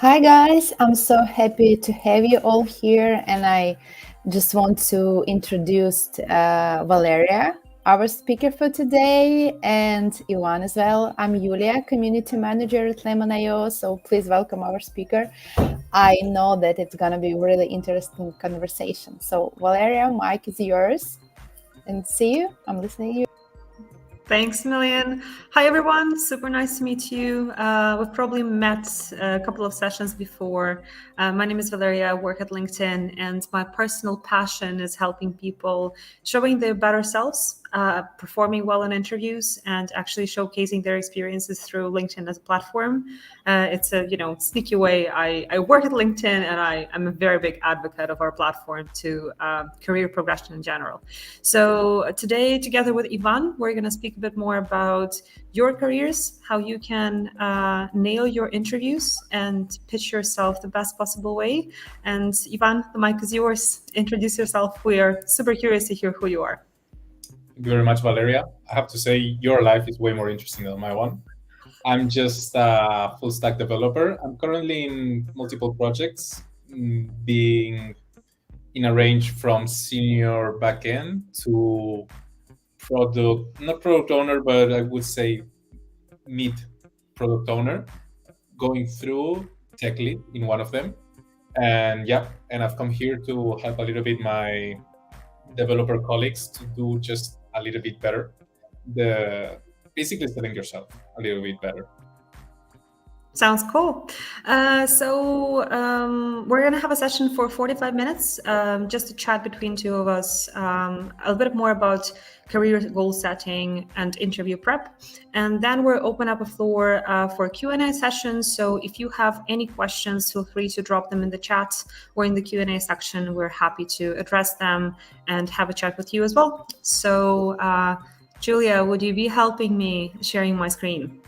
Hi guys, I'm so happy to have you all here, and I just want to introduce Valeria, our speaker for today, and Iwan as well. I'm Yulia, community manager at Lemon.io, so please welcome our speaker. I know that it's gonna be a really interesting conversation. So Valeria, mic is yours, and see you. I'm listening to you. Thanks a million. Hi, everyone. Super nice to meet you. We've probably met a couple of sessions before. My name is Valeria. I work at LinkedIn, and my personal passion is helping people showing their better selves, performing well in interviews, and actually showcasing their experiences through LinkedIn as a platform. It's a sneaky way. I work at LinkedIn, and I'm a very big advocate of our platform to career progression in general. So today, together with Ivan, we're going to speak a bit more about your careers, how you can nail your interviews and pitch yourself the best possible way. And Ivan, the mic is yours. Introduce yourself. We are super curious to hear who you are. Thank you very much, Valeria. I have to say, your life is way more interesting than my one. I'm just a full stack developer. I'm currently in multiple projects, being in a range from senior backend to not product owner, but I would say mid product owner, going through tech lead in one of them. And I've come here to help a little bit my developer colleagues to do just a little bit better. Basically selling yourself a little bit better. Sounds cool. We're going to have a session for 45 minutes, just to chat between two of us, a little bit more about career goal setting and interview prep. And then we'll open up a floor for Q&A sessions. So if you have any questions, feel free to drop them in the chat or in the Q&A section. We're happy to address them and have a chat with you as well. So Julia, would you be helping me sharing my screen?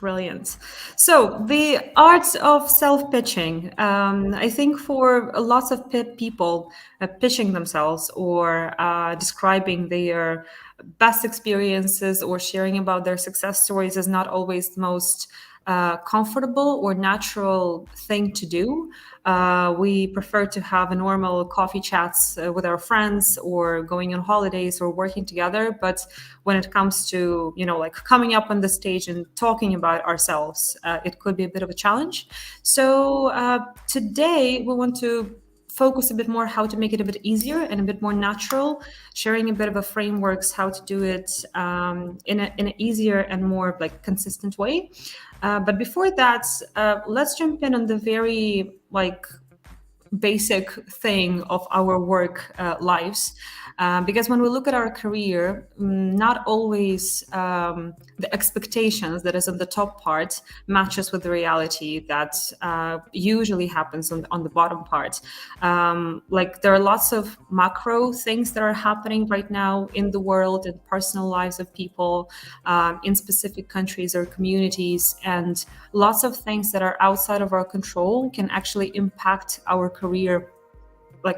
Brilliant. So the art of self-pitching, I think for lots of people, pitching themselves or describing their best experiences or sharing about their success stories is not always the most comfortable or natural thing to do. We prefer to have a normal coffee chats with our friends or going on holidays or working together. But when it comes to, like coming up on the stage and talking about ourselves, it could be a bit of a challenge. So today we want to focus a bit more how to make it a bit easier and a bit more natural, sharing a bit of a frameworks how to do it in an easier and more like consistent way. But before that, let's jump in on the very basic thing of our work lives. Because when we look at our career, not always the expectations that is on the top part matches with the reality that usually happens on the bottom part. There are lots of macro things that are happening right now in the world and personal lives of people in specific countries or communities, and lots of things that are outside of our control can actually impact our career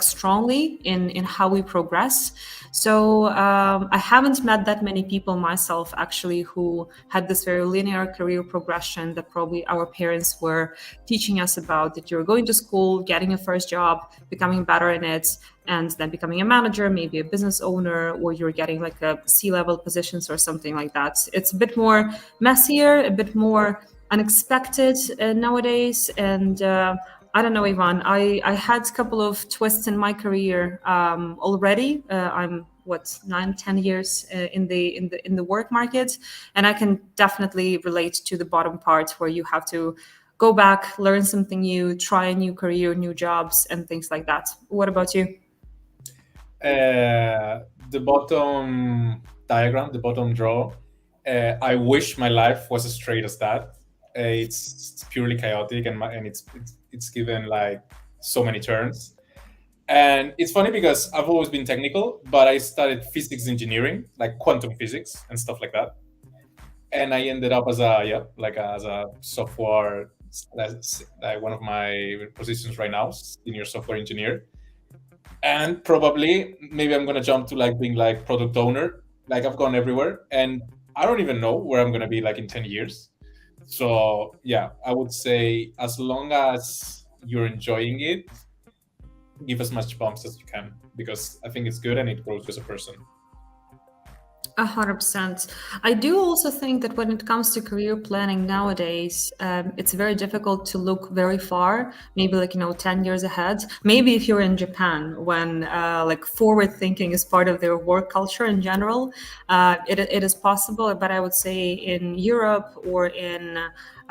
strongly in how we progress. So I haven't met that many people myself actually who had this very linear career progression that probably our parents were teaching us about, that you're going to school, getting a first job, becoming better in it, and then becoming a manager, maybe a business owner, or you're getting like a C-level positions or something like that. It's a bit more messier, a bit more unexpected nowadays. And I don't know, Ivan, I had a couple of twists in my career already. I'm 9-10 years in the work market, and I can definitely relate to the bottom part where you have to go back, learn something new, try a new career, new jobs, and things like that. What about you? The bottom diagram, the bottom draw, I wish my life was as straight as that. It's purely chaotic, and it's given like so many turns. And it's funny because I've always been technical, but I studied physics engineering, like quantum physics and stuff like that. And I ended up as a software, like one of my positions right now, senior software engineer. And probably maybe I'm gonna jump to like being like product owner. Like I've gone everywhere, and I don't even know where I'm gonna be like in 10 years. So yeah, I would say as long as you're enjoying it, give as much bumps as you can, because I think it's good and it grows you as a person. 100%. I do also think that when it comes to career planning nowadays, it's very difficult to look very far, maybe like, 10 years ahead. Maybe if you're in Japan, when like forward thinking is part of their work culture in general, it is possible. But I would say in Europe or in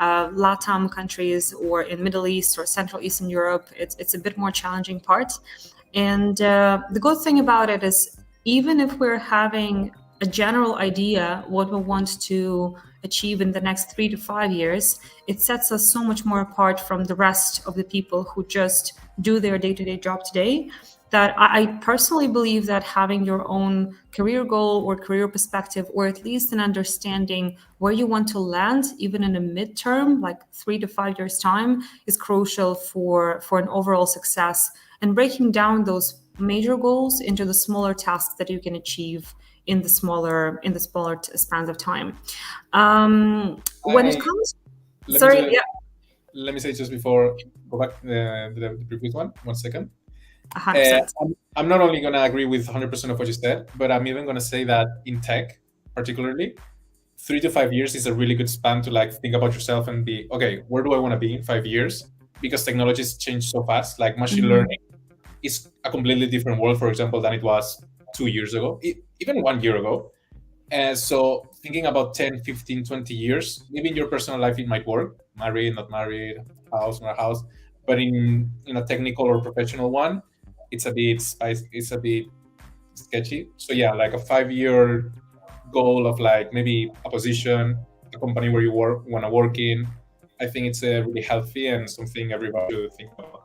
LATAM countries or in Middle East or Central Eastern Europe, it's a bit more challenging part. And the good thing about it is, even if we're having a general idea what we want to achieve in the next 3 to 5 years, it sets us so much more apart from the rest of the people who just do their day-to-day job today, that I personally believe that having your own career goal or career perspective, or at least an understanding where you want to land, even in a midterm, like 3 to 5 years time, is crucial for an overall success. And breaking down those major goals into the smaller tasks that you can achieve in the smaller spans of time. When it comes, Let me sorry, say, yeah, let me say just before go back to the previous one. 1 second. 100%. I'm not only gonna agree with 100% of what you said, but I'm even gonna say that in tech, particularly, 3 to 5 years is a really good span to like think about yourself and be okay. Where do I want to be in 5 years? Because technologies change so fast. Like machine learning is a completely different world, for example, than it was 2 years ago, even 1 year ago. And so thinking about 10, 15, 20 years, maybe in your personal life, it might work, married, not married, house, not house. But in a technical or professional one, it's a bit it's a bit sketchy. So yeah, like a 5 year goal of like maybe a position, a company where you want to work in. I think it's really healthy and something everybody should think about.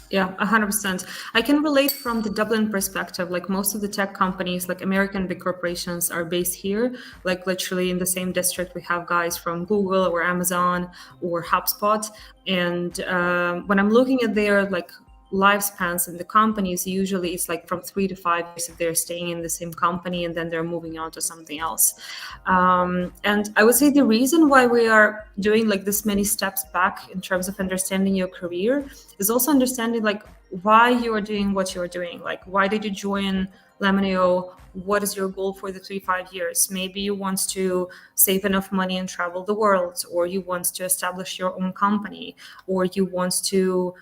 Yeah, 100%. I can relate from the Dublin perspective. Like most of the tech companies, like American big corporations, are based here. Like literally in the same district, we have guys from Google or Amazon or HubSpot. And when I'm looking at their like lifespans in the companies, usually it's like from 3 to 5 years if they're staying in the same company, and then they're moving on to something else. And I would say the reason why we are doing like this many steps back in terms of understanding your career is also understanding like why you are doing what you're doing. Like, why did you join Lemonio? What is your goal for the 3 to 5 years? Maybe you want to save enough money and travel the world, or you want to establish your own company, or you want to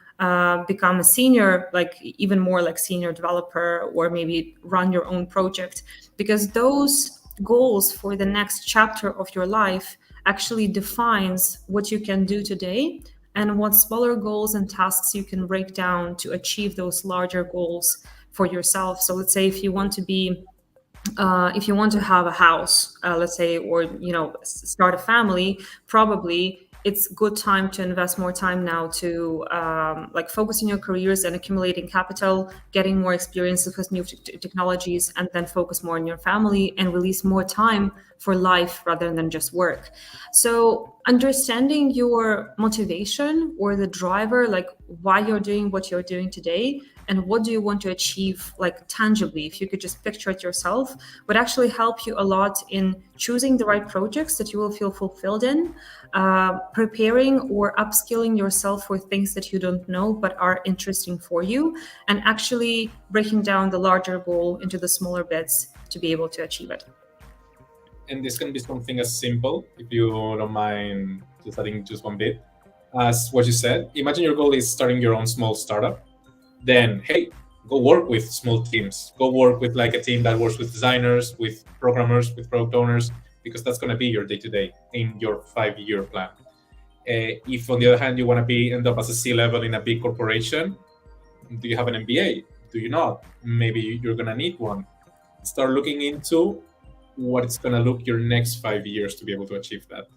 become a senior, like even more like senior developer, or maybe run your own project. Because those goals for the next chapter of your life actually defines what you can do today and what smaller goals and tasks you can break down to achieve those larger goals for yourself. So let's say if you want to be if you want to have a house, let's say, or start a family, probably it's good time to invest more time now to like focus on your careers and accumulating capital, getting more experiences with new technologies, and then focus more on your family and release more time for life rather than just work. So understanding your motivation or the driver, like why you're doing what you're doing today and what do you want to achieve, like tangibly, if you could just picture it yourself, would actually help you a lot in choosing the right projects that you will feel fulfilled in, preparing or upskilling yourself for things that you don't know but are interesting for you, and actually breaking down the larger goal into the smaller bits to be able to achieve it. And this can be something as simple, if you don't mind just adding just one bit, as what you said. Imagine your goal is starting your own small startup. Then, hey, go work with small teams. Go work with like a team that works with designers, with programmers, with product owners, because that's going to be your day-to-day in your 5 year plan. If, on the other hand, you want to end up as a C-level in a big corporation, do you have an MBA? Do you not? Maybe you're going to need one. Start looking into what it's going to look your next 5 years to be able to achieve that.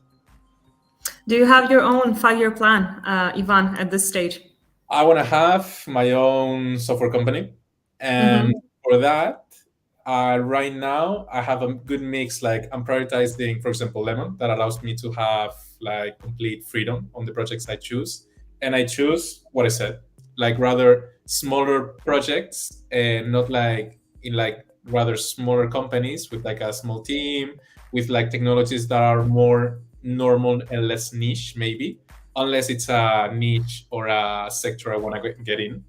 Do you have your own 5 year plan, Ivan, at this stage? I want to have my own software company. And for that, right now, I have a good mix. Like I'm prioritizing, for example, Lemon, that allows me to have like complete freedom on the projects I choose. And I choose what I said, like rather smaller projects and not like in like rather smaller companies with like a small team, with like technologies that are more normal and less niche, maybe, unless it's a niche or a sector I want to get in.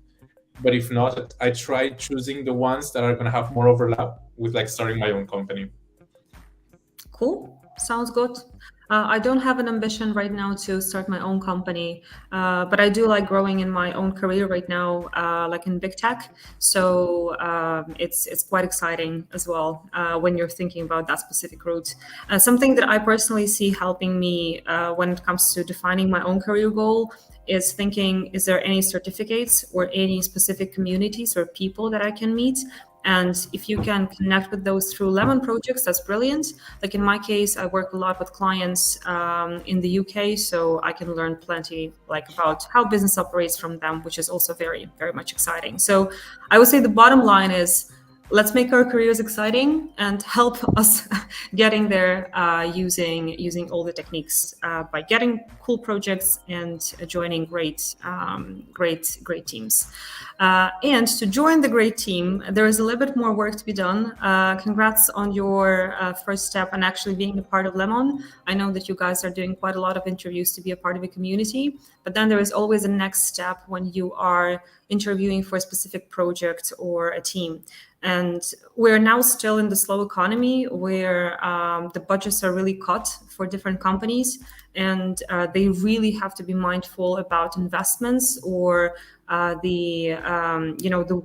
But if not, I try choosing the ones that are going to have more overlap with like starting my own company. Cool. Sounds good. I don't have an ambition right now to start my own company, but I do like growing in my own career right now, like in big tech. So it's quite exciting as well when you're thinking about that specific route. Something that I personally see helping me when it comes to defining my own career goal is thinking, is there any certificates or any specific communities or people that I can meet? And if you can connect with those through Lemon projects, that's brilliant. Like in my case, I work a lot with clients in the UK, so I can learn plenty like about how business operates from them, which is also very, very much exciting. So I would say the bottom line is let's make our careers exciting and help us getting there using all the techniques by getting cool projects and joining great teams. And to join the great team, there is a little bit more work to be done. Congrats on your first step and actually being a part of Lemon. I know that you guys are doing quite a lot of interviews to be a part of a community, but then there is always a next step when you are interviewing for a specific project or a team. And we're now still in the slow economy where the budgets are really cut for different companies, and they really have to be mindful about investments or the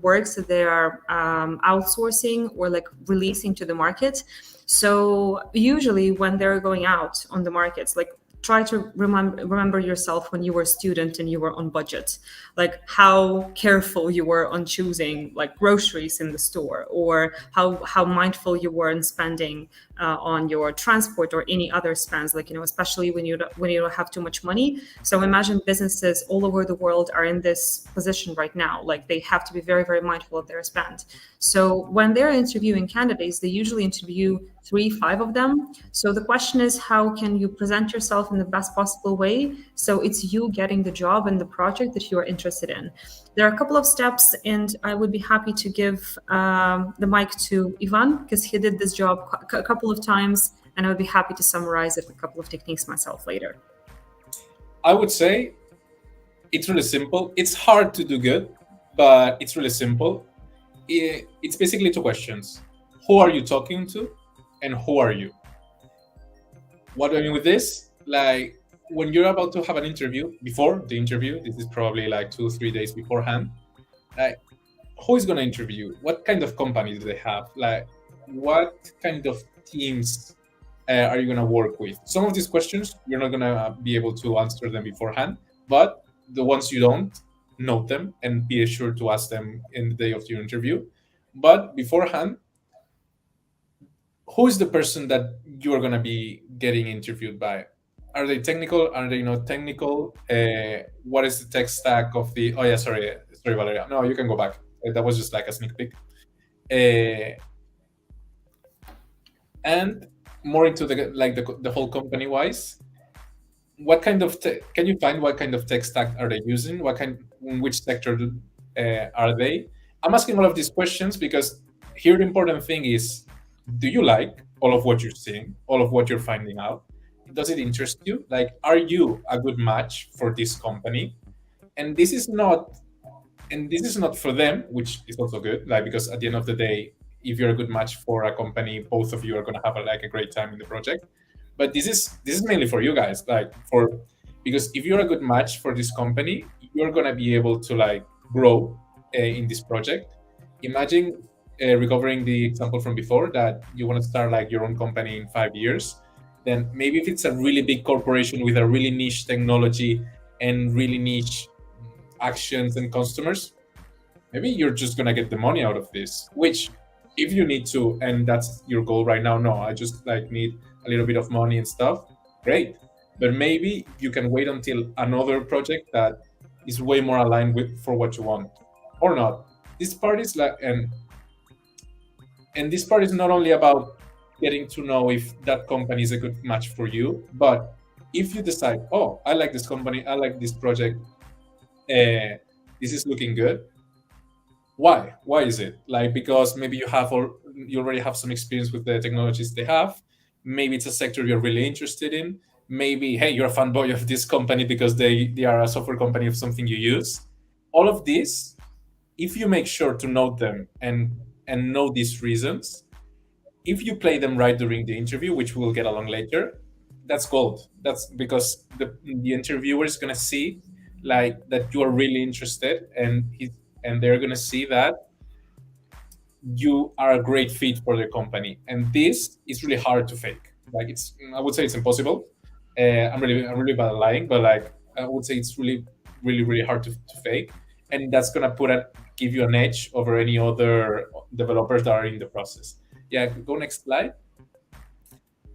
works that they are outsourcing or like releasing to the market. So usually when they're going out on the markets, like try to remember yourself when you were a student and you were on budget, like how careful you were on choosing like groceries in the store, or how mindful you were in spending on your transport or any other spends, like especially when you don't have too much money. So imagine businesses all over the world are in this position right now, like they have to be very, very mindful of their spend. So when they're interviewing candidates, they usually interview 3-5 of them. So the question is, how can you present yourself in the best possible way so it's you getting the job and the project that you are interested in? There are a couple of steps, and I would be happy to give the mic to Ivan because he did this job a couple of times, and I would be happy to summarize it with a couple of techniques myself later. I would say it's really simple. It's hard to do good, but it's really simple. It's basically 2 questions. Who are you talking to? And who are you? What do I mean with this? Like when you're about to have an interview, before the interview, this is probably like 2-3 days beforehand, like who is going to interview? What kind of company do they have? Like what kind of teams are you going to work with? Some of these questions, you're not going to be able to answer them beforehand, but the ones you don't, note them and be sure to ask them in the day of your interview. But beforehand, who is the person that you are going to be getting interviewed by? Are they technical? Are they not technical? What is the tech stack of the? Oh yeah, sorry, Valeria. No, you can go back. That was just like a sneak peek. And more into the whole company wise. What kind of can you find what kind of tech stack are they using? In which sector are they? I'm asking all of these questions because here the important thing is, do you like all of what you're seeing, all of what you're finding out? Does it interest you? Like, are you a good match for this company? And this is not for them, which is also good, like, because at the end of the day, if you're a good match for a company, both of you are going to have a great time in the project. But this is mainly for you guys, because if you're a good match for this company, you're going to be able to like grow in this project. Imagine recovering the example from before that you want to start like your own company in 5 years. Then maybe if it's a really big corporation with a really niche technology and really niche actions and customers, maybe you're just going to get the money out of this, which if you need to, and that's your goal right now, no, I just like need a little bit of money and stuff, great. But maybe you can wait until another project that is way more aligned with for what you want, or not. This part is like, and this part is not only about getting to know if that company is a good match for you, but if you decide, oh, I like this company, I like this project, this is looking good. Why is it? Like, because maybe you already have some experience with the technologies they have. Maybe it's a sector you're really interested in. maybe, hey, you're a fanboy of this company because they are a software company of something you use. All of this, if you make sure to note them and know these reasons, if you play them right during the interview, which we'll get along later, that's gold. That's because the interviewer is gonna see like that you are really interested, and they're gonna see that you are a great fit for the company. And this is really hard to fake. Like I would say it's impossible. I'm really bad at lying, but like I would say it's really hard to fake, and that's gonna give you an edge over any other developers that are in the process. Yeah, go next slide.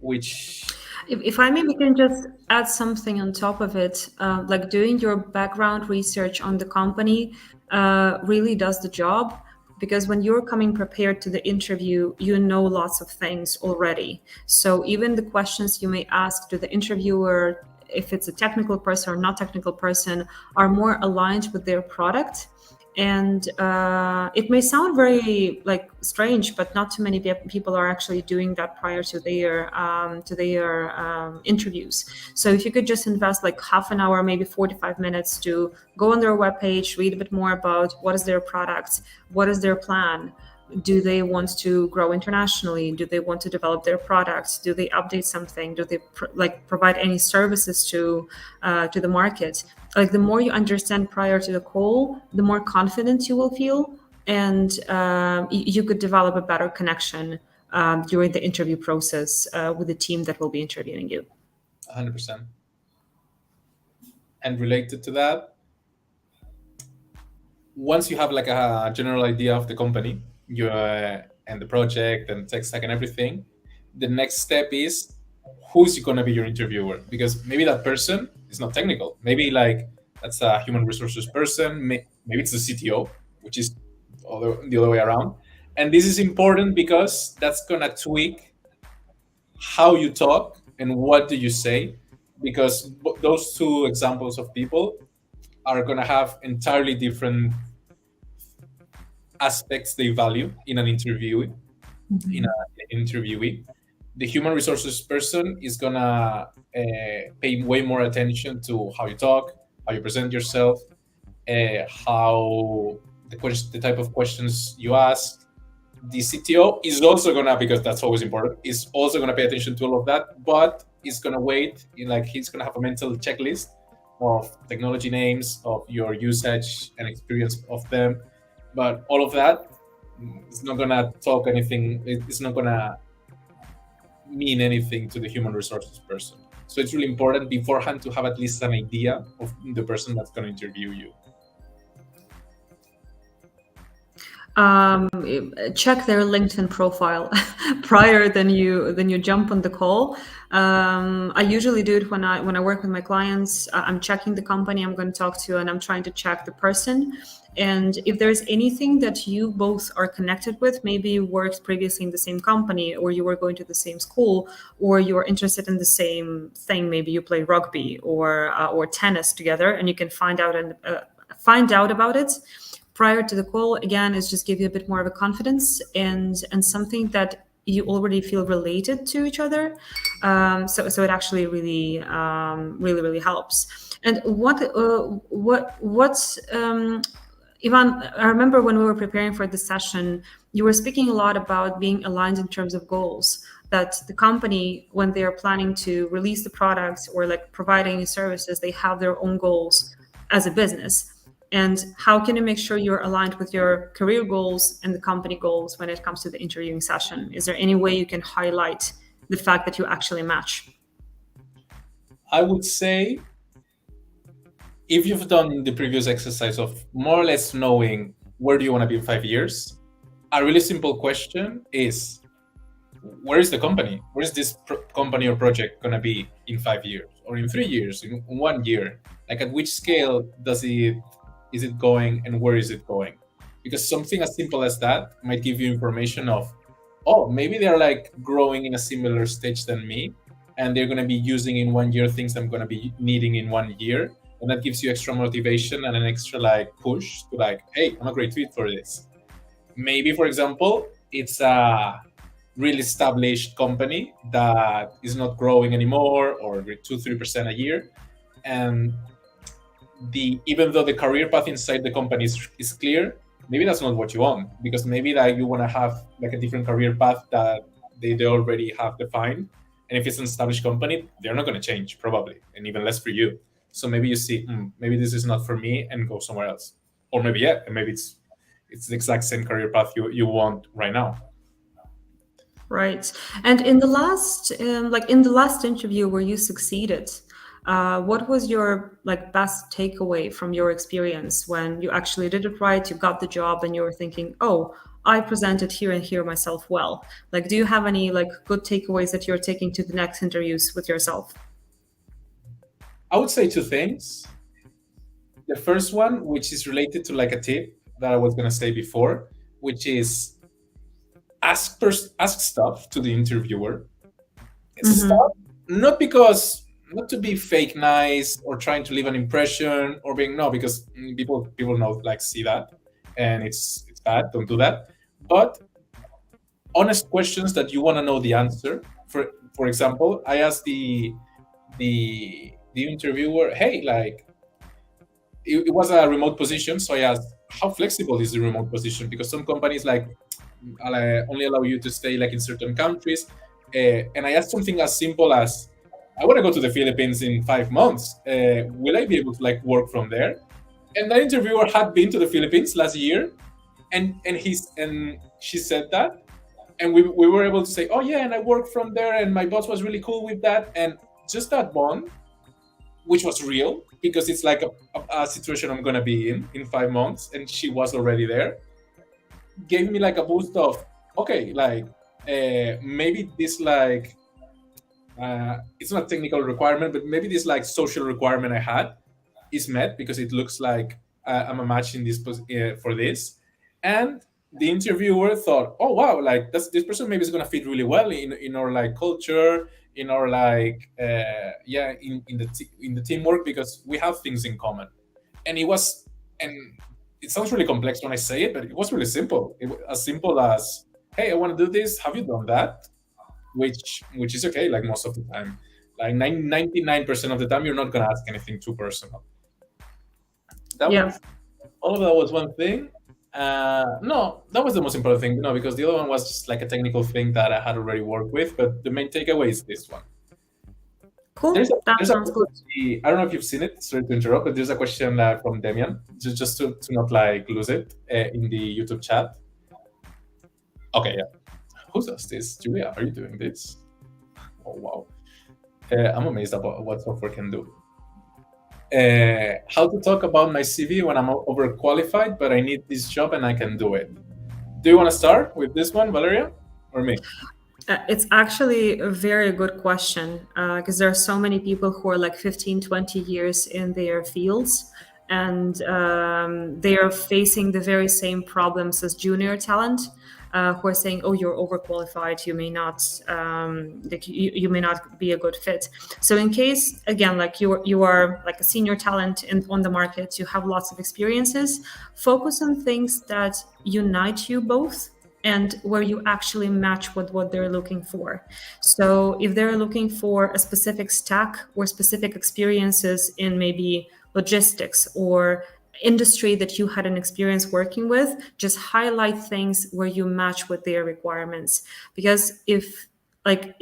Which If I maybe can just add something on top of it, like doing your background research on the company really does the job, because when you're coming prepared to the interview, you know lots of things already. So even the questions you may ask to the interviewer, if it's a technical person or not technical person, are more aligned with their product. And it may sound very like strange, but not too many people are actually doing that prior to their interviews. So if you could just invest like half an hour, maybe 45 minutes to go on their webpage, read a bit more about what is their product, what is their plan. Do they want to grow internationally? Do they want to develop their products? Do they update something? Do they provide any services to the market? Like the more you understand prior to the call, the more confident you will feel, and you could develop a better connection during the interview process with the team that will be interviewing you. 100%. And related to that, once you have like a general idea of the company, and the project and tech stack and everything, the next step is who's going to be your interviewer, because maybe that person is not technical. Maybe like that's a human resources person. Maybe it's the CTO, which is the other way around. And this is important because that's going to tweak how you talk and what do you say, because those two examples of people are going to have entirely different aspects they value in an interviewee. In an interviewee, the human resources person is gonna pay way more attention to how you talk, how you present yourself, how the type of questions you ask. The CTO is also gonna, because that's always important, is also gonna pay attention to all of that, but is gonna wait. He's gonna have a mental checklist of technology names, of your usage and experience of them, but all of that is not gonna talk anything. It's not gonna mean anything to the human resources person. So it's really important beforehand to have at least an idea of the person that's going to interview you. Check their LinkedIn profile prior than you jump on the call. I usually do it when I work with my clients. I'm checking the company I'm going to talk to, and I'm trying to check the person. And if there's anything that you both are connected with, maybe you worked previously in the same company, or you were going to the same school, or you are interested in the same thing. Maybe you play rugby or tennis together, and you can find out about it prior to the call. Again, is just give you a bit more of a confidence and something that you already feel related to each other. So it actually really helps. And Ivan, I remember when we were preparing for this session, you were speaking a lot about being aligned in terms of goals, that the company, when they are planning to release the products or like providing any services, they have their own goals as a business. And how can you make sure you're aligned with your career goals and the company goals when it comes to the interviewing session? Is there any way you can highlight the fact that you actually match? I would say, if you've done the previous exercise of more or less knowing where do you want to be in 5 years, a really simple question is, where is the company? Where is this company or project going to be in 5 years, or in 3 years, in 1 year? Like, at which scale is it going, and where is it going? Because something as simple as that might give you information of, oh, maybe they're like growing in a similar stage than me, and they're going to be using in 1 year things I'm going to be needing in 1 year. And that gives you extra motivation and an extra like push to like, hey, I'm a great fit for this. Maybe, for example, it's really established company that is not growing anymore, or 2-3% a year, and even though the career path inside the company is clear, maybe that's not what you want, because maybe that you want to have like a different career path that they already have defined. And if it's an established company, they're not going to change probably, and even less for you. So maybe you see, maybe this is not for me, and go somewhere else. Or maybe and maybe it's the exact same career path you want right now. Right. And in the last interview where you succeeded, what was your best takeaway from your experience when you actually did it right, you got the job, and you were thinking, oh, I presented here and here myself well? Like, do you have any good takeaways that you're taking to the next interviews with yourself? I would say two things. The first one, which is related to a tip that I was going to say before, which is ask stuff to the interviewer. Stuff, not to be fake nice or trying to leave an impression or because people know, see that, and it's bad. Don't do that. But honest questions that you want to know the answer. For example, I asked the interviewer, hey, it was a remote position, so I asked, how flexible is the remote position? Because some companies only allow you to stay in certain countries. And I asked something as simple as, I want to go to the Philippines in 5 months. Will I be able to work from there? And the interviewer had been to the Philippines last year, and she said that, and we were able to say, oh yeah, and I worked from there, and my boss was really cool with that, and just that bond, which was real, because it's a situation I'm gonna be in 5 months, and she was already there, gave me a boost of, okay, maybe this it's not a technical requirement, but maybe this social requirement I had is met, because it looks like I'm a match in this for this. And the interviewer thought, oh wow, this person maybe is going to fit really well in our culture, in our in the teamwork, because we have things in common. And it sounds really complex when I say it, but it was really simple. It was as simple as, hey, I want to do this, have you done that? Which is okay, most of the time. 99% of the time, you're not going to ask anything too personal. All of that was one thing. No, that was the most important thing. No, because the other one was just a technical thing that I had already worked with. But the main takeaway is this one. Cool. That sounds good. I don't know if you've seen it. Sorry to interrupt, but there's a question from Demian, just to not lose it in the YouTube chat. Okay, yeah. Who does this? Julia, are you doing this? Oh, wow. I'm amazed about what software can do. How to talk about my CV when I'm overqualified, but I need this job and I can do it. Do you want to start with this one, Valeria, or me? It's actually a very good question, because there are so many people who are 15, 20 years in their fields, and they are facing the very same problems as junior talent, who are saying, oh, you're overqualified, you may not you may not be a good fit. So in case, again, you are a senior talent on the market, you have lots of experiences, focus on things that unite you both and where you actually match with what they're looking for. So if they're looking for a specific stack or specific experiences in maybe logistics or industry that you had an experience working with, just highlight things where you match with their requirements. Because if I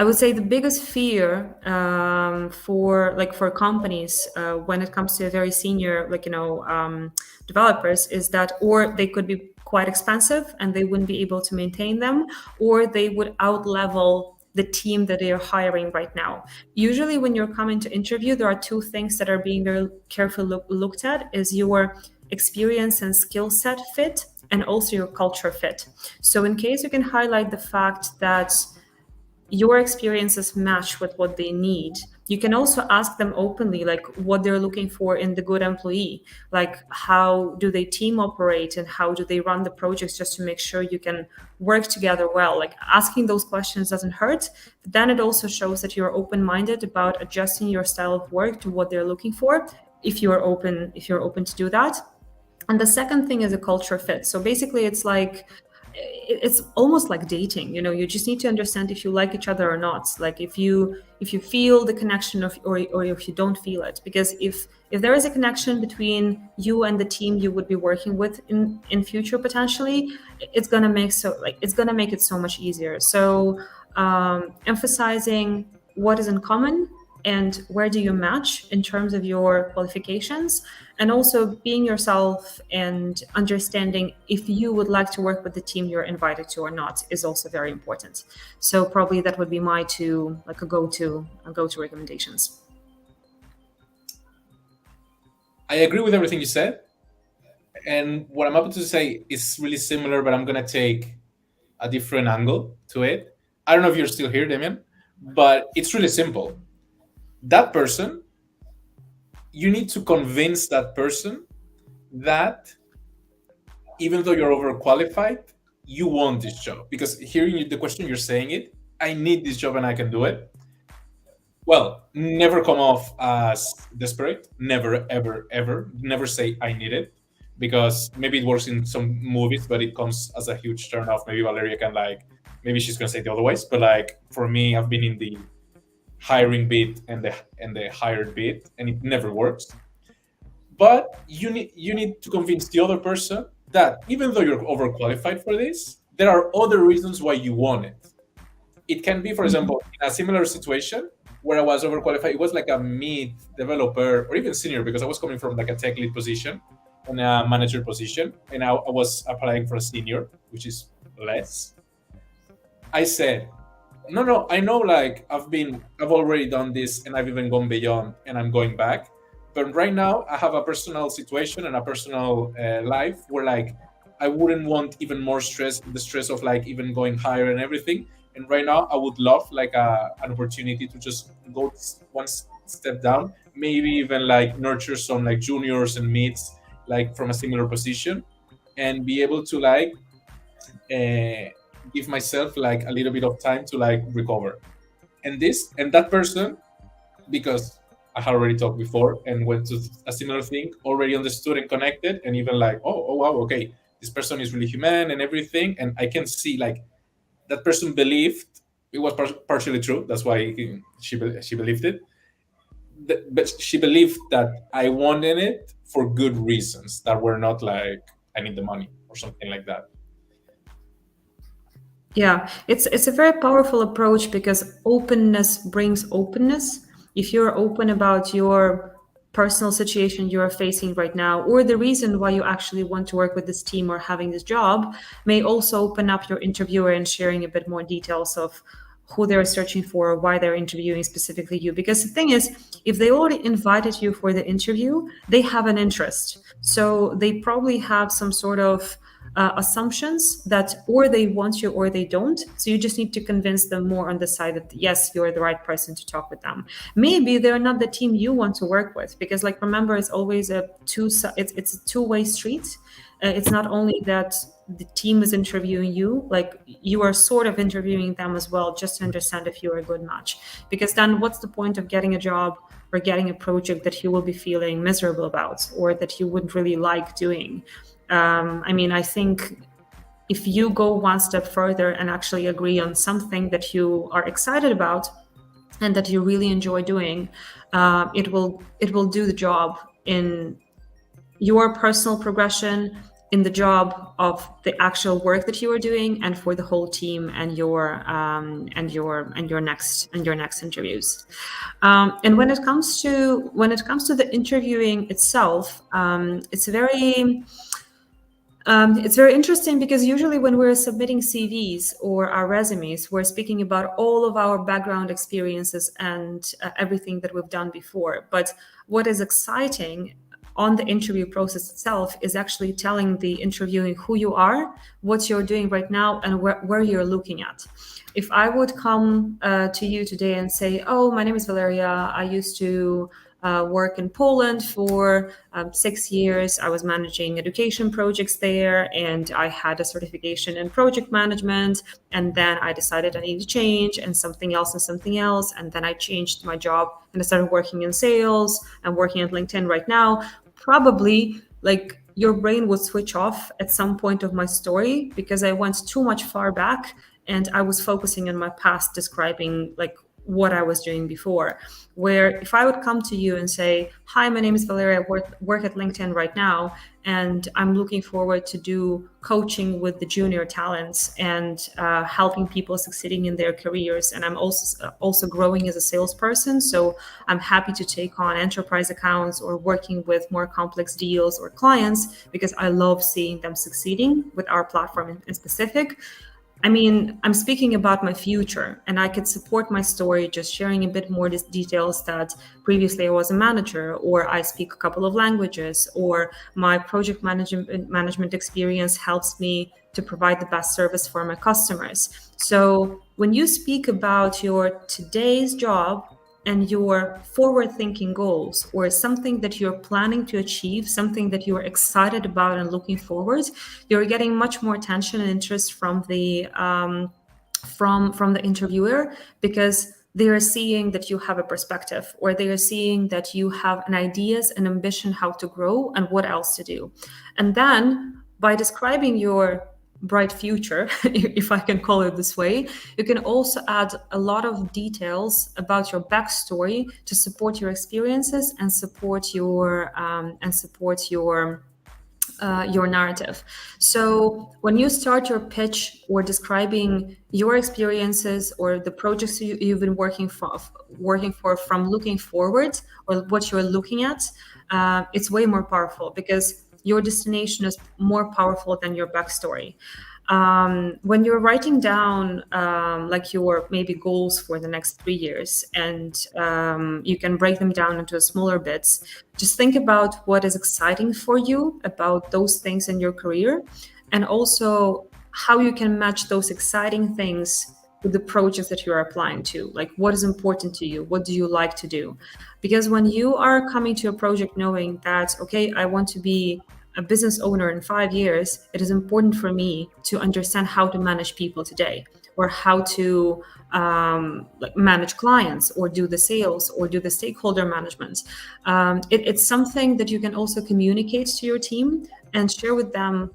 would say the biggest fear for companies when it comes to a very senior developers is that, or they could be quite expensive and they wouldn't be able to maintain them, or they would outlevel the team that they are hiring right now. Usually when you're coming to interview, there are two things that are being very carefully looked at, is your experience and skill set fit, and also your culture fit. So in case you can highlight the fact that your experiences match with what they need, you can also ask them openly what they're looking for in the good employee, how do they team operate and how do they run the projects, just to make sure you can work together well. Asking those questions doesn't hurt, but then it also shows that you're open-minded about adjusting your style of work to what they're looking for, if you're open to do that. And the second thing is a culture fit. So basically it's it's almost like dating. You just need to understand if you like each other or not, like if you feel the connection or if you don't feel it. Because if there is a connection between you and the team you would be working with in future, potentially it's going to make it so much easier. So emphasizing what is in common and where do you match in terms of your qualifications, and also being yourself and understanding if you would like to work with the team you're invited to or not is also very important. So probably that would be my a go-to recommendations. I agree with everything you said, and what I'm about to say is really similar, but I'm gonna take a different angle to it. I don't know if you're still here, Damian, but it's really simple. That person, you need to convince that person that even though you're overqualified, you want this job. Because hearing the question, you're saying it, I need this job and I can do it. Well, never come off as desperate. Never, ever, ever. Never say I need it. Because maybe it works in some movies, but it comes as a huge turn off. Maybe Valeria can maybe she's gonna say the otherwise. But for me, I've been in the hiring bit and the hired bit, and it never works. But you need to convince the other person that even though you're overqualified for this, there are other reasons why you want it. It can be, for example, in a similar situation where I was overqualified. It was like a mid developer or even senior, because I was coming from like a tech lead position and a manager position, and I was applying for a senior, which is less. I said, no, I know, like I've already done this and I've even gone beyond and I'm going back. But right now I have a personal situation and a personal life where I wouldn't want even more stress, the stress of even going higher and everything. And right now I would love an opportunity to just go one step down, maybe even nurture some juniors and mids from a similar position, and be able to give myself a little bit of time to recover. And that person, because I had already talked before and went to a similar thing, already understood and connected, and even oh wow, okay, this person is really human and everything. And I can see that person believed it was partially true. That's why she believed it. But she believed that I wanted it for good reasons that were not I need the money or something like that. Yeah, it's a very powerful approach, because openness brings openness. If you're open about your personal situation you are facing right now, or the reason why you actually want to work with this team or having this job, may also open up your interviewer and sharing a bit more details of who they're searching for, why they're interviewing specifically you. Because the thing is, if they already invited you for the interview, they have an interest. So they probably have some sort of assumptions that or they want you or they don't. So you just need to convince them more on the side that yes, you're the right person to talk with them. Maybe they're not the team you want to work with, because remember, it's always it's a two-way street. It's not only that the team is interviewing you, you are sort of interviewing them as well, just to understand if you're a good match. Because then what's the point of getting a job or getting a project that you will be feeling miserable about, or that you wouldn't really like doing? I think if you go one step further and actually agree on something that you are excited about and that you really enjoy doing, it will do the job in your personal progression, in the job of the actual work that you are doing, and for the whole team and your next interviews. And when it comes to the interviewing itself, it's very interesting, because usually when we're submitting CVs or our resumes, we're speaking about all of our background experiences and everything that we've done before. But what is exciting on the interview process itself is actually telling the interviewing who you are, what you're doing right now, and where you're looking at. If I would come to you today and say, oh, my name is Valeria, I used to work in Poland for 6 years. I was managing education projects there, and I had a certification in project management. And then I decided I need to change, and something else. And then I changed my job and I started working in sales and working at LinkedIn right now. Probably your brain would switch off at some point of my story because I went too much far back and I was focusing on my past, describing like what I was doing before. Where if I would come to you and say, "Hi, my name is Valeria, I work at LinkedIn right now, and I'm looking forward to do coaching with the junior talents and helping people succeeding in their careers. And I'm also growing as a salesperson, so I'm happy to take on enterprise accounts or working with more complex deals or clients because I love seeing them succeeding with our platform in specific." I mean, I'm speaking about my future, and I could support my story just sharing a bit more details that previously I was a manager, or I speak a couple of languages, or my project management experience helps me to provide the best service for my customers. So when you speak about your today's job and your forward thinking goals, or something that you're planning to achieve, something that you're excited about and looking forward, you're getting much more attention and interest from the interviewer, because they are seeing that you have a perspective, or they are seeing that you have an ideas and ambition how to grow and what else to do. And then by describing your bright future, if I can call it this way, you can also add a lot of details about your backstory to support your experiences and support your your narrative. So when you start your pitch or describing your experiences or the projects you've been working for from looking forward, or what you're looking at, it's way more powerful because your destination is more powerful than your backstory. When you're writing down like your maybe goals for the next 3 years, and you can break them down into smaller bits, just think about what is exciting for you about those things in your career, and also how you can match those exciting things with the projects that you're applying to. Like, what is important to you? What do you like to do? Because when you are coming to a project knowing that, okay, I want to be a business owner in 5 years, it is important for me to understand how to manage people today, or how to like manage clients, or do the sales, or do the stakeholder management. It's something that you can also communicate to your team and share with them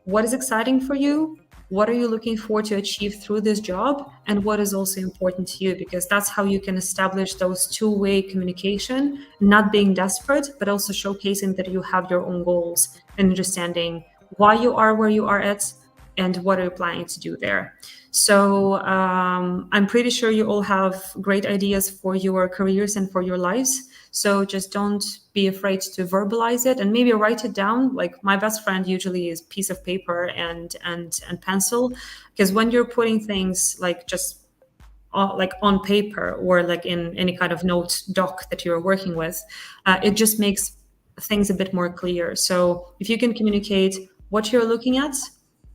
what is exciting for you, what are you looking for to achieve through this job, and what is also important to you, because that's how you can establish those two-way communication, not being desperate, but also showcasing that you have your own goals and understanding why you are where you are at and what are you planning to do there. So I'm pretty sure you all have great ideas for your careers and for your lives. So just don't be afraid to verbalize it, and maybe write it down. Like, my best friend usually is piece of paper and pencil, because when you're putting things like just like on paper, or like in any kind of note doc that you're working with, it just makes things a bit more clear. So if you can communicate what you're looking at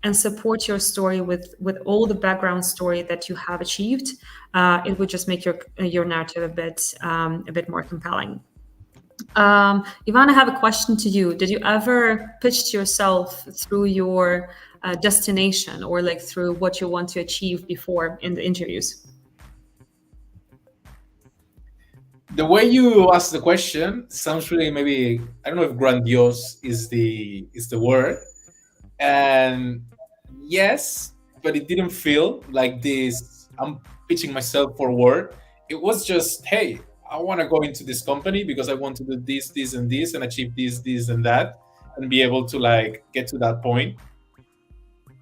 and support your story with all the background story that you have achieved, it would just make your narrative a bit more compelling. Ivan, I have a question to you. Did you ever pitch to yourself through your destination, or like through what you want to achieve before in the interviews? The way you ask the question sounds really, maybe, I don't know if grandiose is the word. And yes, but it didn't feel like this, I'm pitching myself forward. It was just, hey, I want to go into this company because I want to do this and this, and achieve this and that, and be able to like get to that point.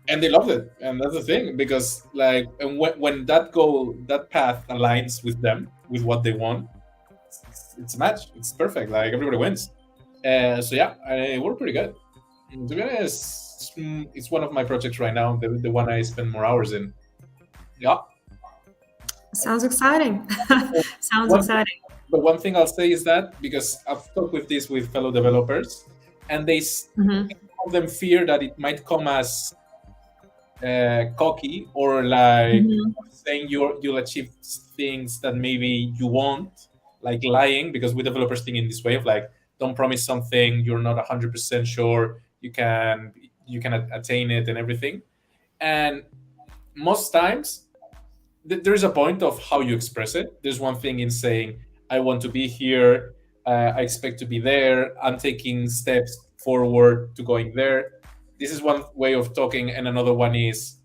And they loved it, and that's the thing, because like, and when that path aligns with them, with what they want, it's a match. It's perfect. Like, everybody wins. So yeah, it worked pretty good. To be honest, it's one of my projects right now, the one I spend more hours in. Yeah. Sounds exciting. Sounds exciting. But one thing I'll say is that, because I've talked with fellow developers, and some of them fear that it might come as cocky, or like saying you'll achieve things that maybe you won't, like lying, because we developers think in this way of like, don't promise something you're not 100% sure you can attain it and everything. And most times there's a point of how you express it. There's one thing in saying, I want to be here, I expect to be there, I'm taking steps forward to going there. This is one way of talking, and another one is,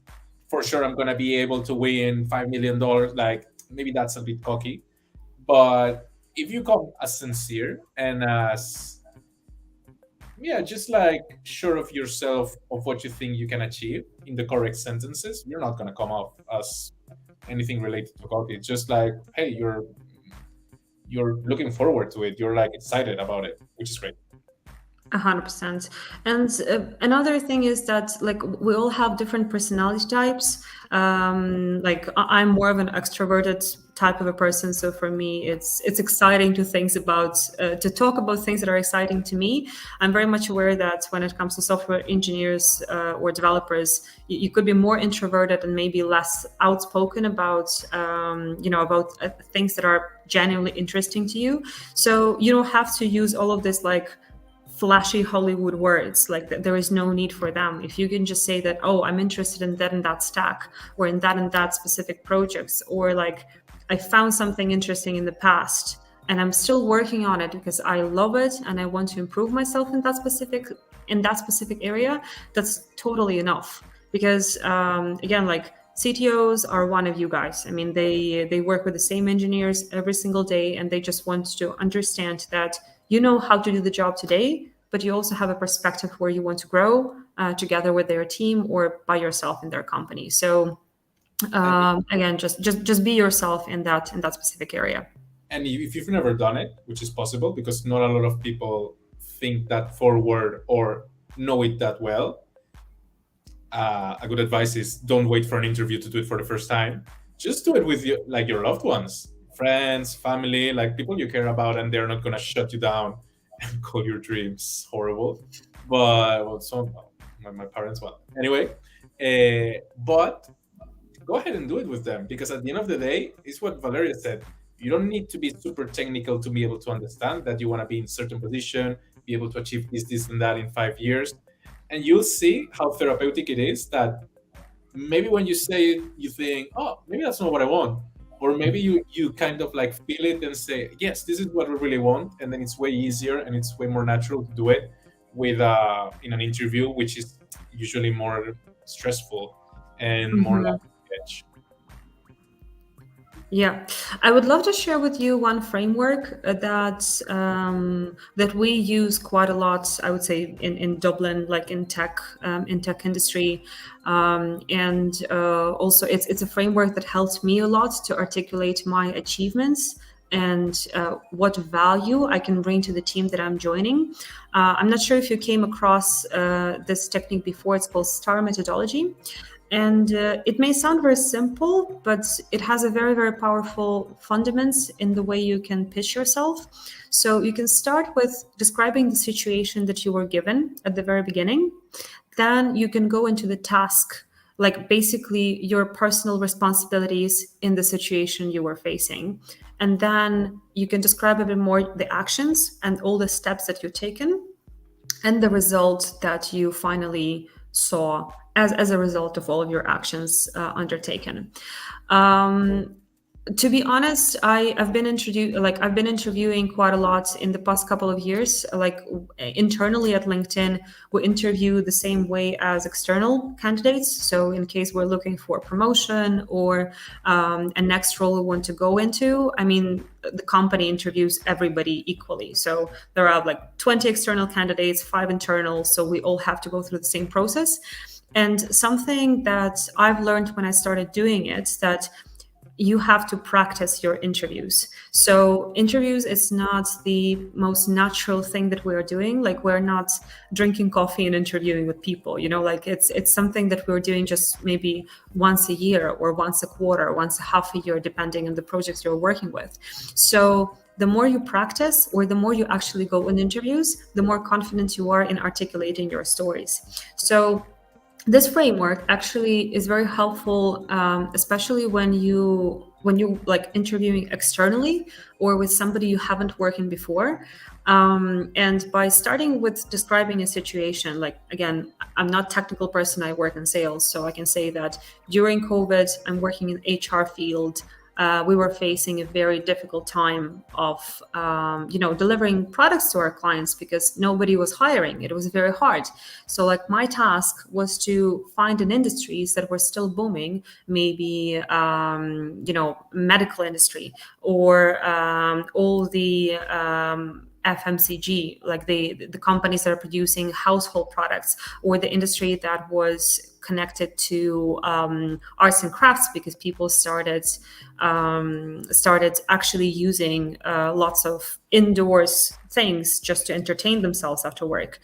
for sure, I'm gonna be able to win $5 million. Like, maybe that's a bit cocky, but if you come as sincere and as, yeah, just like sure of yourself, of what you think you can achieve in the correct sentences, you're not gonna come off as anything related to cocky. It's just like, hey, you're looking forward to it. You're like excited about it, which is great. 100%. And another thing is that like we all have different personality types. Like I'm more of an extroverted type of a person, so for me it's exciting to talk about things that are exciting to me. I'm very much aware that when it comes to software engineers or developers, you could be more introverted and maybe less outspoken about about things that are genuinely interesting to you. So you don't have to use all of this like flashy Hollywood words. Like there is no need for them. If you can just say that, oh, I'm interested in that and that stack, or in that and that specific projects, or like I found something interesting in the past and I'm still working on it because I love it and I want to improve myself in that specific area, that's totally enough. Because again, like CTOs are one of you guys. I mean, they work with the same engineers every single day, and they just want to understand that you know how to do the job today, but you also have a perspective where you want to grow together with their team or by yourself in their company. So again, just be yourself in that specific area. And if you've never done it, which is possible because not a lot of people think that forward or know it that well, a good advice is don't wait for an interview to do it for the first time. Just do it with your loved ones, friends, family, like people you care about, and they're not gonna shut you down and call your dreams horrible. But well, my parents, well, anyway. But go ahead and do it with them, because at the end of the day, it's what Valeria said. You don't need to be super technical to be able to understand that you want to be in certain position, be able to achieve this, and that in 5 years. And you'll see how therapeutic it is that maybe when you say it, you think, oh, maybe that's not what I want. Or maybe you kind of like feel it and say, yes, this is what we really want. And then it's way easier and it's way more natural to do it with in an interview, which is usually more stressful and more like edge. Yeah, I would love to share with you one framework that we use quite a lot. I would say in Dublin, like in tech industry, and also it's a framework that helped me a lot to articulate my achievements and what value I can bring to the team that I'm joining. I'm not sure if you came across this technique before. It's called STAR methodology. And it may sound very simple, but it has a very, very powerful fundaments in the way you can pitch yourself. So you can start with describing the situation that you were given at the very beginning. Then you can go into the task, like basically your personal responsibilities in the situation you were facing. And then you can describe a bit more the actions and all the steps that you've taken and the result that you finally saw as a result of all of your actions undertaken. To be honest, I've been interviewing quite a lot in the past couple of years. Like internally at LinkedIn, we interview the same way as external candidates. So in case we're looking for promotion or a next role we want to go into, I mean, the company interviews everybody equally. So there are like 20 external candidates, 5 internal. So we all have to go through the same process. And something that I've learned when I started doing it, that you have to practice your interviews. So interviews is not the most natural thing that we're doing. Like we're not drinking coffee and interviewing with people, you know, like it's something that we're doing just maybe once a year or once a quarter, once a half a year, depending on the projects you're working with. So the more you practice or the more you actually go in interviews, the more confident you are in articulating your stories. So this framework actually is very helpful, especially when you like interviewing externally or with somebody you haven't worked in before. And by starting with describing a situation, like again, I'm not a technical person, I work in sales, so I can say that during COVID, I'm working in HR field. we were facing a very difficult time of delivering products to our clients because nobody was hiring. It was very hard. So like my task was to find in industries that were still booming, maybe medical industry or all the FMCG, like the companies that are producing household products, or the industry that was connected to arts and crafts, because people started actually using lots of indoors things just to entertain themselves after work,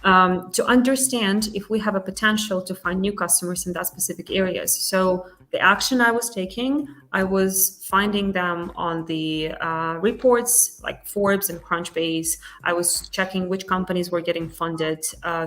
to understand if we have a potential to find new customers in that specific areas. So the action I was taking, I was finding them on the reports like Forbes and Crunchbase. I was checking which companies were getting funded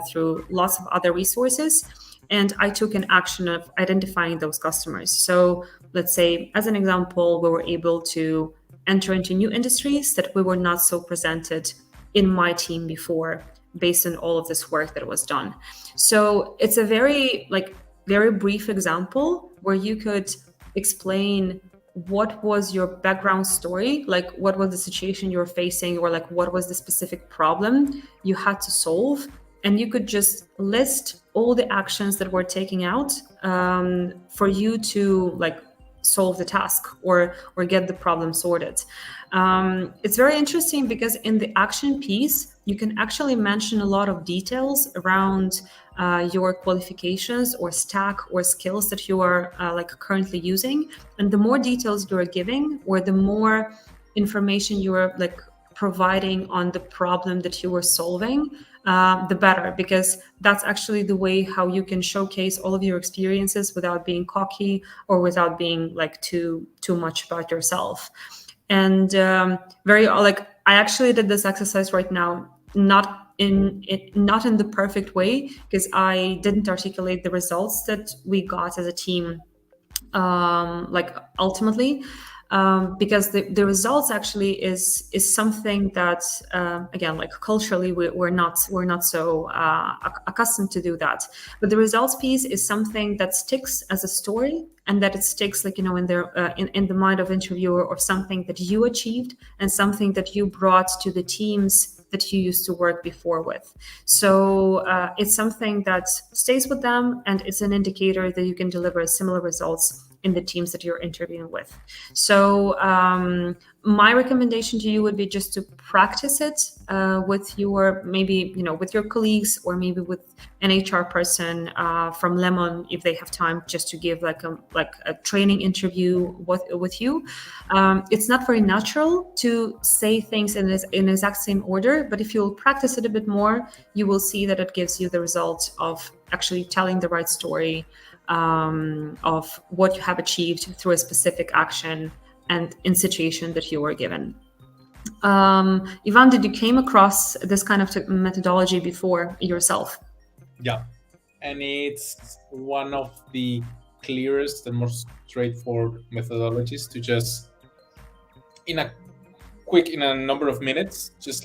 through lots of other resources. And I took an action of identifying those customers. So let's say, as an example, we were able to enter into new industries that we were not so presented in my team before, based on all of this work that was done. So it's a very brief example where you could explain what was your background story, like what was the situation you were facing, or like what was the specific problem you had to solve. And you could just list all the actions that were taken out for you to like solve the task or get the problem sorted. It's very interesting because in the action piece, you can actually mention a lot of details around your qualifications or stack or skills that you are currently using. And the more details you are giving, or the more information you are providing on the problem that you were solving, the better, because that's actually the way how you can showcase all of your experiences without being cocky or without being too much about yourself. And I actually did this exercise right now, not in the perfect way, because I didn't articulate the results that we got as a team ultimately, because the results actually is something that again, culturally we're not so accustomed to do that. But the results piece is something that sticks as a story, and that it sticks in their in the mind of interviewer, or something that you achieved and something that you brought to the teams that you used to work before with. So it's something that stays with them, and it's an indicator that you can deliver similar results in the teams that you're interviewing with. So my recommendation to you would be just to practice it with your, maybe, with your colleagues, or maybe with an HR person from Lemon, if they have time, just to give a training interview with you. It's not very natural to say things in exact same order, but if you'll practice it a bit more, you will see that it gives you the result of actually telling the right story of what you have achieved through a specific action and in situation that you were given. Ivan, did you came across this kind of methodology before yourself? Yeah, and it's one of the clearest and most straightforward methodologies to just, in a number of minutes, just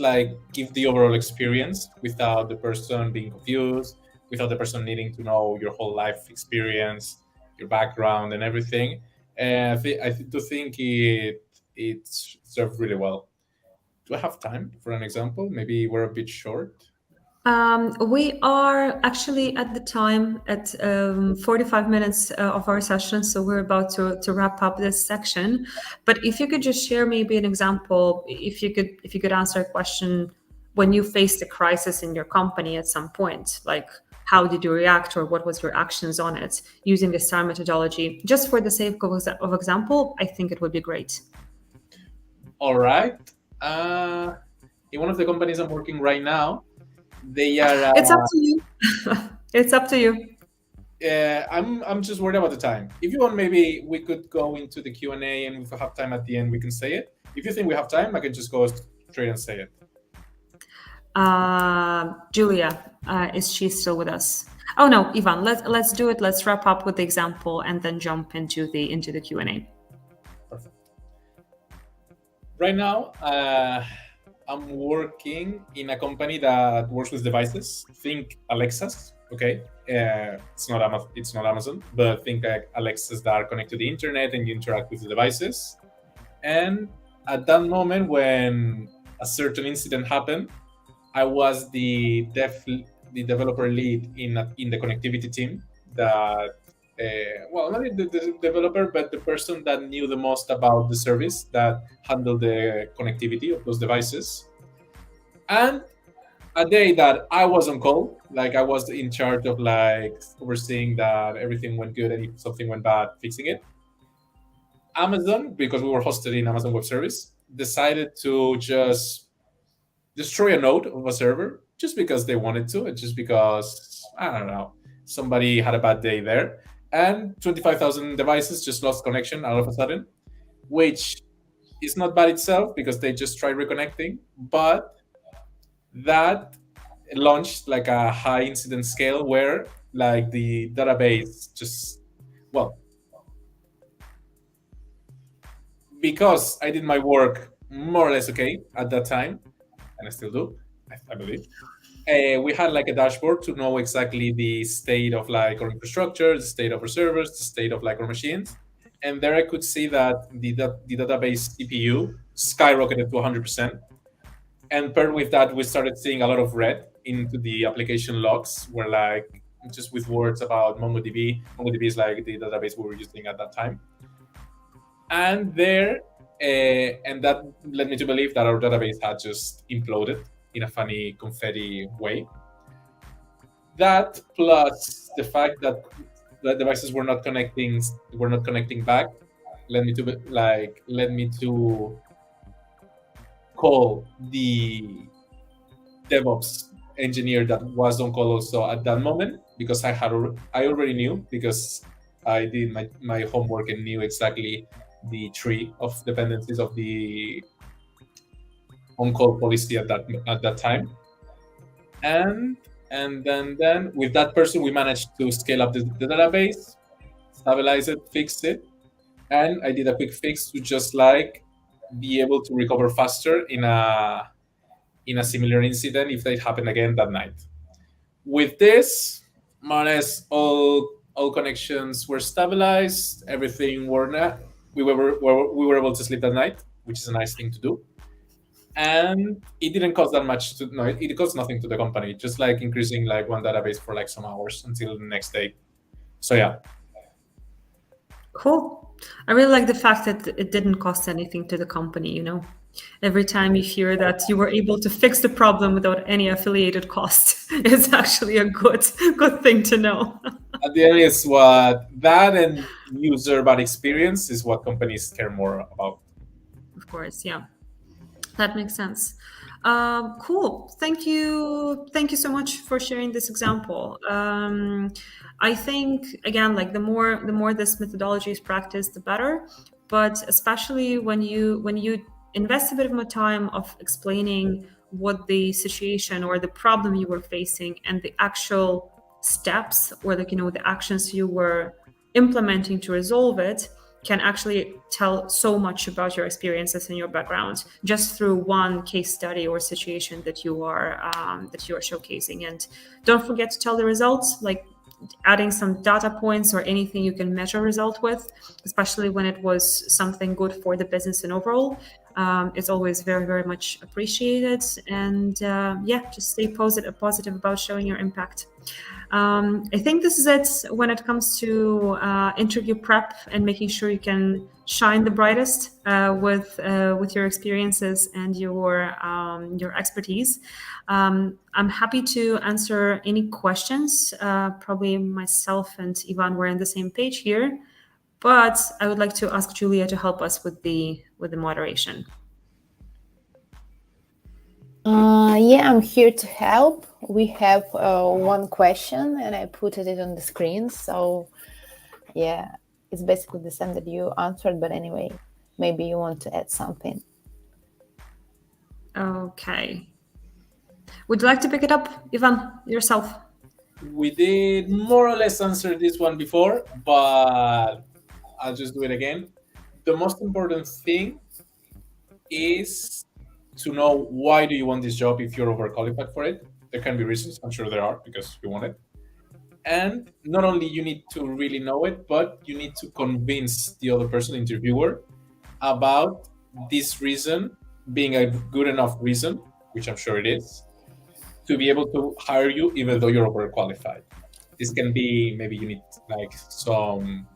give the overall experience without the person being confused, without the person needing to know your whole life experience, your background, and everything. And I do think it served really well. Do I have time for an example? Maybe we're a bit short. We are actually at the time at 45 minutes of our session, so we're about to wrap up this section. But if you could just share maybe an example, if you could answer a question when you faced a crisis in your company at some point, like how did you react, or what was your actions on it using the STAR methodology, just for the sake of example, I think it would be great. All right. In one of the companies I'm working right now, they are. It's up to you. It's up to you. I'm just worried about the time. If you want, maybe we could go into the Q&A, and if we have time at the end, we can say it. If you think we have time, I can just go straight and say it. Julia, is she still with us? Oh no, Ivan, let's do it. Let's wrap up with the example and then jump into the Q&A. Perfect. Right now, I'm working in a company that works with devices. Think Alexas, okay? It's not Amazon, but think like Alexas that are connected to the internet and you interact with the devices. And at that moment, when a certain incident happened, I was the developer lead in the connectivity team. That well, not the developer, but the person that knew the most about the service that handled the connectivity of those devices. And a day that I was on call, like I was in charge of like overseeing that everything went good, and if something went bad, fixing it. Amazon, because we were hosted in Amazon Web Service, decided to just destroy a node of a server just because they wanted to, and just because I don't know, somebody had a bad day there, and 25,000 devices just lost connection all of a sudden, which is not bad itself because they just tried reconnecting, but that launched like a high incident scale where like the database just well, because I did my work more or less okay at that time, and I still do, I believe. We had like a dashboard to know exactly the state of like our infrastructure, the state of our servers, the state of like our machines, and there I could see that the database CPU skyrocketed to 100%. And paired with that, we started seeing a lot of red into the application logs, where like just with words about MongoDB. MongoDB is like the database we were using at that time, and there, and that led me to believe that our database had just imploded in a funny confetti way. That plus the fact that the devices were not connecting back, led me to call the DevOps engineer that was on call also at that moment, because I already knew, because I did my homework and knew exactly the tree of dependencies of the on-call policy at that time. And then with that person we managed to scale up the database, stabilize it, fix it, and I did a quick fix to just like be able to recover faster in a similar incident if they happen again that night. With this, more or less all connections were stabilized. Everything were not. We were able to sleep that night, which is a nice thing to do. And it didn't cost that much to no, it cost nothing to the company, just like increasing like one database for like some hours until the next day. So yeah. Cool. I really like the fact that it didn't cost anything to the company, you know. Every time you hear that you were able to fix the problem without any affiliated cost, it's actually a good thing to know. At the end, it's what that and user bad experience is what companies care more about. Of course, yeah. That makes sense. Cool. Thank you. Thank you so much for sharing this example. I think again, like the more this methodology is practiced, the better. But especially when you invest a bit of more time of explaining what the situation or the problem you were facing and the actual steps or like the actions you were implementing to resolve it, can actually tell so much about your experiences and your background just through one case study or situation that you are showcasing. And don't forget to tell the results, like adding some data points or anything you can measure result with, especially when it was something good for the business and overall. It's always very, very much appreciated. And just stay positive about showing your impact. I think this is it when it comes to interview prep and making sure you can shine the brightest with your experiences and your expertise. I'm happy to answer any questions. Probably myself and Ivan were on the same page here, but I would like to ask Julia to help us with the moderation. I'm here to help. We have one question, and I put it on the screen. So, yeah, it's basically the same that you answered. But anyway, maybe you want to add something. Okay. Would you like to pick it up, Ivan, yourself? We did more or less answer this one before, but I'll just do it again. The most important thing is to know why do you want this job if you're overqualified for it. There can be reasons, I'm sure there are, because you want it. And not only you need to really know it, but you need to convince the other person, interviewer, about this reason being a good enough reason, which I'm sure it is, to be able to hire you even though you're overqualified. This can be maybe you need like some,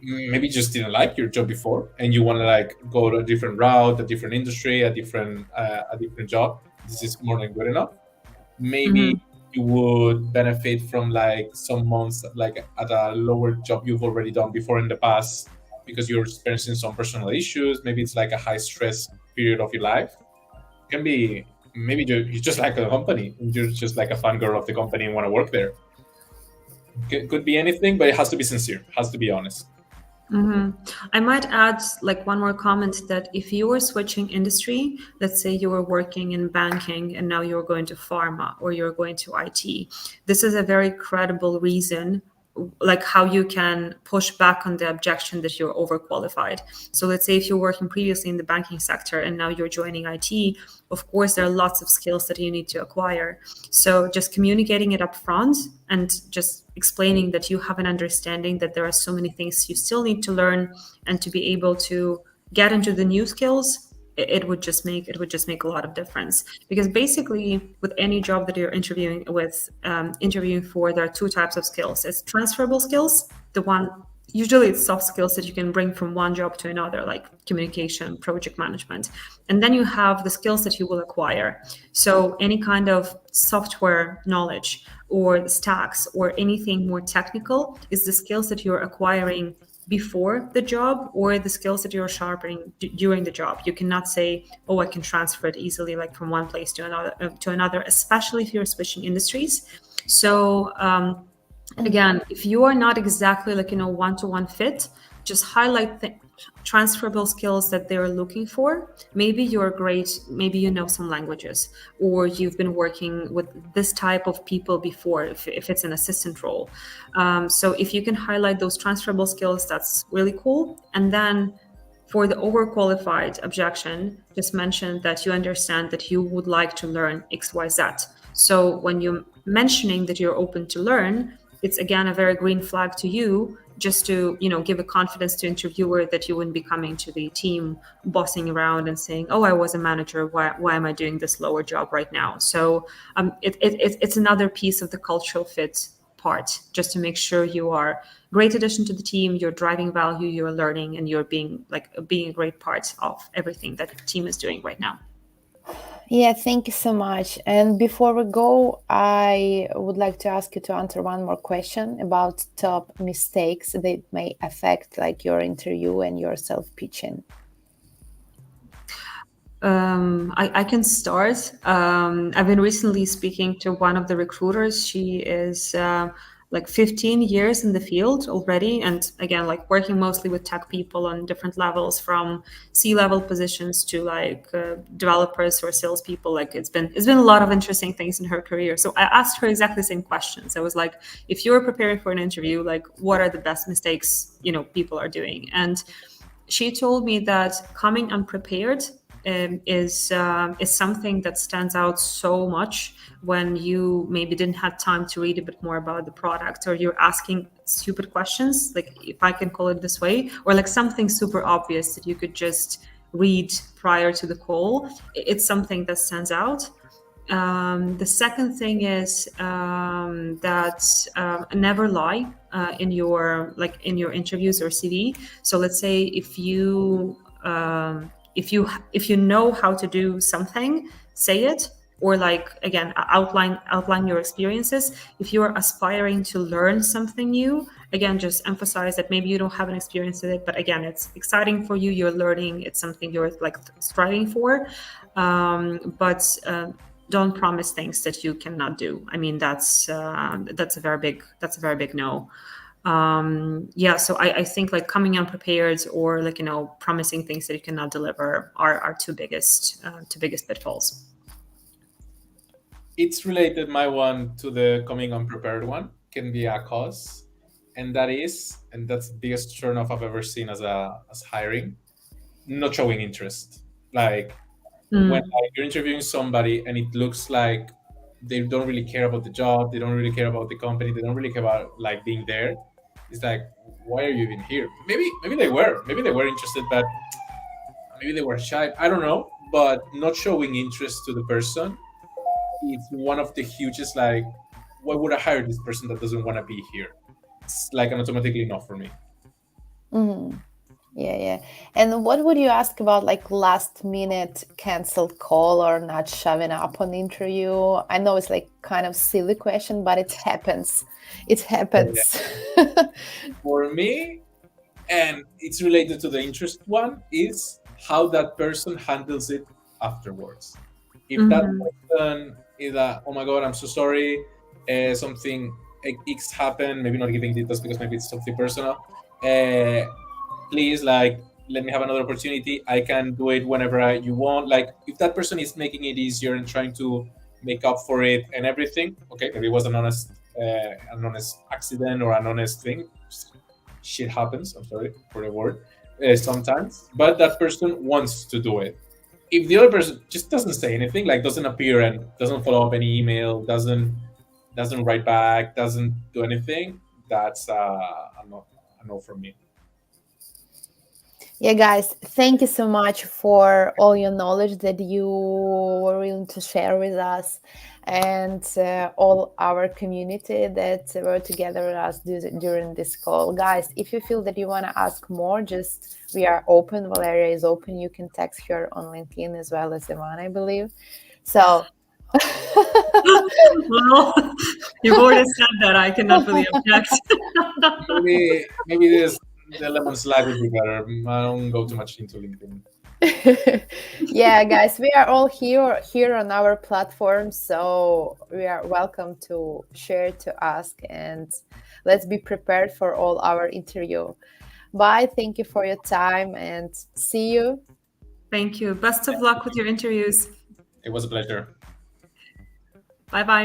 maybe you just didn't like your job before and you want to like go to a different route, a different industry, a different job. This is more than good enough. Maybe Mm-hmm. you would benefit from like some months like at a lower job you've already done before in the past because you're experiencing some personal issues. Maybe it's like a high stress period of your life. It can be maybe you just like the company and you're just like a fan girl of the company and want to work there. Could be anything, but it has to be sincere, has to be honest. Mm-hmm. I might add like one more comment that if you are switching industry, let's say you were working in banking and now you're going to pharma or you're going to IT, this is a very credible reason, like how you can push back on the objection that you're overqualified. So let's say if you're working previously in the banking sector and now you're joining IT, of course there are lots of skills that you need to acquire. So just communicating it up front and just explaining that you have an understanding that there are so many things you still need to learn, and to be able to get into the new skills, it would just make a lot of difference. Because basically with any job that you're interviewing for, there are two types of skills. It's transferable skills, the one, usually it's soft skills that you can bring from one job to another, like communication, project management. And then you have the skills that you will acquire. So any kind of software knowledge or the stacks or anything more technical is the skills that you're acquiring before the job, or the skills that you're sharpening during the job. You cannot say, oh, I can transfer it easily like from one place to another, especially if you're switching industries. So again, if you are not exactly like one-to-one fit, just highlight the transferable skills that they're looking for. Maybe you're great, maybe you know some languages, or you've been working with this type of people before, if it's an assistant role. So if you can highlight those transferable skills, that's really cool. And then for the overqualified objection, just mention that you understand that you would like to learn XYZ. So when you're mentioning that you're open to learn, it's again a very green flag to you, just to give a confidence to interviewer that you wouldn't be coming to the team bossing around and saying, oh, I was a manager, why am I doing this lower job right now? So it's another piece of the cultural fit part, just to make sure you are great addition to the team, you're driving value, you're learning, and you're being a great part of everything that the team is doing right now. Yeah, thank you so much. And before we go, I would like to ask you to answer one more question about top mistakes that may affect like your interview and your self-pitching. I can start. I've been recently speaking to one of the recruiters. She is like 15 years in the field already, and again, like working mostly with tech people on different levels, from C-level positions to like developers or salespeople. Like it's been a lot of interesting things in her career. So I asked her exactly the same questions. I was like, if you're preparing for an interview, like what are the best mistakes people are doing? And she told me that coming unprepared is something that stands out so much when you maybe didn't have time to read a bit more about the product, or you're asking stupid questions, like, if I can call it this way, or like something super obvious that you could just read prior to the call. It's something that stands out. The second thing is that never lie in your interviews or CV. So let's say if you know how to do something, say it, or like again outline your experiences. If you are aspiring to learn something new, again just emphasize that maybe you don't have an experience with it, but again it's exciting for you, you're learning, it's something you're like striving for. But don't promise things that you cannot do. I mean, that's a very big no. Yeah, so I think like coming unprepared, or like promising things that you cannot deliver, are two biggest pitfalls. It's related, my one, to the coming unprepared one, can be a cause. And that's the biggest turn off I've ever seen as hiring, not showing interest. Like when like, you're interviewing somebody and it looks like they don't really care about the job, they don't really care about the company, they don't really care about like being there. It's like, why are you even here? Maybe they were interested, but maybe they were shy. I don't know, but not showing interest to the person, it's one of the hugest, like, why would I hire this person that doesn't want to be here? It's like an automatically no for me. Mhm. Yeah. And what would you ask about like last minute canceled call or not showing up on interview? I know it's like kind of silly question, but it happens. It happens. For me, and it's related to the interest one, is how that person handles it afterwards. If that person is oh my god, I'm so sorry, something X happened, maybe not giving details because maybe it's something personal, please, like, let me have another opportunity, I can do it whenever you want. Like, if that person is making it easier and trying to make up for it and everything, okay, maybe it was an honest accident or an honest thing. Shit happens, I'm sorry for the word, sometimes, but that person wants to do it. If the other person just doesn't say anything, like doesn't appear and doesn't follow up any email, doesn't write back, doesn't do anything, that's a no from me. Yeah, guys, thank you so much for all your knowledge that you were willing to share with us, and all our community that were together with us during this call. Guys, if you feel that you want to ask more, just we are open. Valeria is open. You can text her on LinkedIn as well as Ivan, I believe. So. Well, you've already said that. I cannot really object. Maybe this the lemon slide would be better. I don't go too much into LinkedIn. Yeah, guys, we are all here on our platform, so we are welcome to share, to ask, and let's be prepared for all our interview. Bye. Thank you for your time, and see you. Thank you. Best of luck with your interviews. It was a pleasure. Bye-bye.